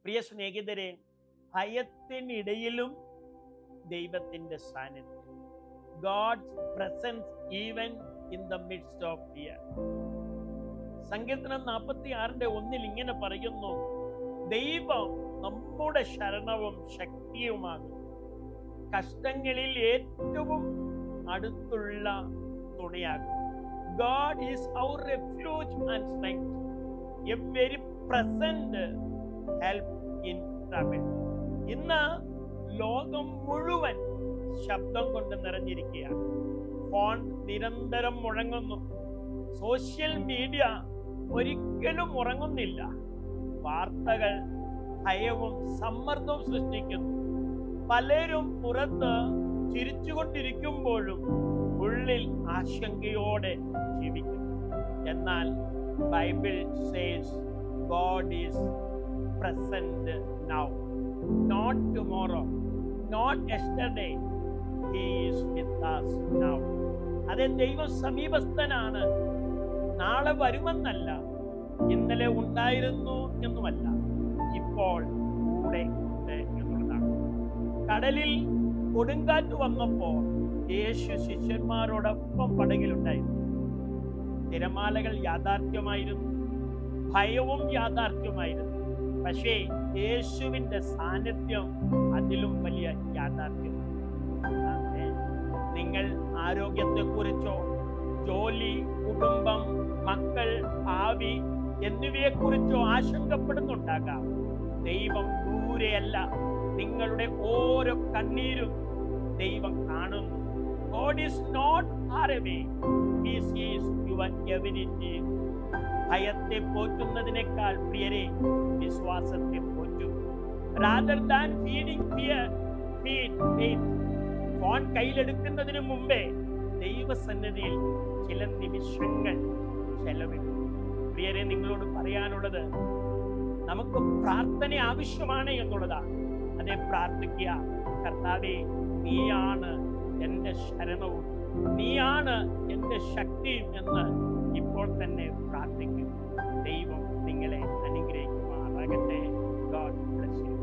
പ്രിയ സ്നേഹിതരെ, ഭയത്തിനിടയിലും ദൈവത്തിന്റെ സാന്നിധ്യം. God's presence even in the midst of fear. സങ്കീർത്തനം 46:1 ഇങ്ങനെ പറയുന്നു, ദൈവം നമ്മുടെ ശരണവും ശക്തിയുമാകും, കഷ്ടങ്ങളിൽ ഏറ്റവും അടുത്തുള്ള തുണയാകും. God is our refuge and strength, a very present help in trouble. ഇന്ന് ലോകം മുഴുവൻ ശബ്ദം കൊണ്ട് നിറഞ്ഞിരിക്കുകയാണ്. ഫോൺ നിരന്തരം മുഴങ്ങുന്നു. സോഷ്യൽ മീഡിയ ഒരിക്കലും ഉറങ്ങുന്നില്ല. വാർത്തകൾ ഭയവും സമ്മർദ്ദവും സൃഷ്ടിക്കുന്നു. പലരും പുറത്ത് ചിരിച്ചുകൊണ്ടിരിക്കുമ്പോഴും ഉള്ളിൽ ആശങ്കയോടെ ജീവിക്കുന്നു. എന്നാൽ Bible says God is present now, not tomorrow, not yesterday. He is with us now. അതെ, ദൈവം സമീപസ്ഥനാണ്. നാളെ വരുമെന്നല്ല, ഇന്നലെ ഉണ്ടായിരുന്നു എന്നുമല്ല, ഇപ്പോൾ കൂടെ ഉണ്ട് എന്നുള്ളതാണ്. കടലിൽ കൊടുങ്കാറ്റ് വന്നപ്പോൾ യേശു ശിഷ്യന്മാരോടൊപ്പം പടകിലുണ്ടായിരുന്നു. തിരമാലകൾ യാഥാർത്ഥ്യമായിരുന്നു, ഭയവും യാഥാർത്ഥ്യമായിരുന്നു. പക്ഷേ യേശുവിന്റെ സാന്നിധ്യം അതിലും വലിയ യാഥാർത്ഥ്യമാണ്. നിങ്ങൾ ആരോഗ്യത്തെക്കുറിച്ചോ ജോലി, കുടുംബം, മക്കൾ, ഭാവി എന്നിവയെക്കുറിച്ചോ ആശങ്കപ്പെടുന്നുണ്ടാകാം. ദൈവം ദൂരെയല്ല. നിങ്ങളുടെ ഓരോ കണ്ണീരും ദൈവം കാണുന്നു. God is not far away. He sees your every need. ഭയത്തെ പോറ്റുന്നതിനേക്കാൾ പ്രിയരെ വിശ്വാസത്തെ പോറ്റൂ. Rather than feeding fear, feed faith. Phone കയ്യിലെടുക്കുന്നതിന് മുമ്പേ ദൈവസന്നിധിയിൽ ചില നിമിഷങ്ങൾ ചെലവിടും. പ്രിയരെ, നിങ്ങളോട് പറയാനുള്ളത്, നമുക്ക് പ്രാർത്ഥന ആവശ്യമാണ് എന്നുള്ളതാണ്. അതെ, പ്രാർത്ഥിക്കുക. കർത്താവേ, നീയാണ് എൻ്റെ ശരണവും, നീയാണ് എൻ്റെ ശക്തിയും എന്ന് ഇപ്പോൾ തന്നെ പ്രാർത്ഥിക്കും. ദൈവം നിങ്ങളെ അനുഗ്രഹിക്കുമാറാകട്ടെ. God bless you.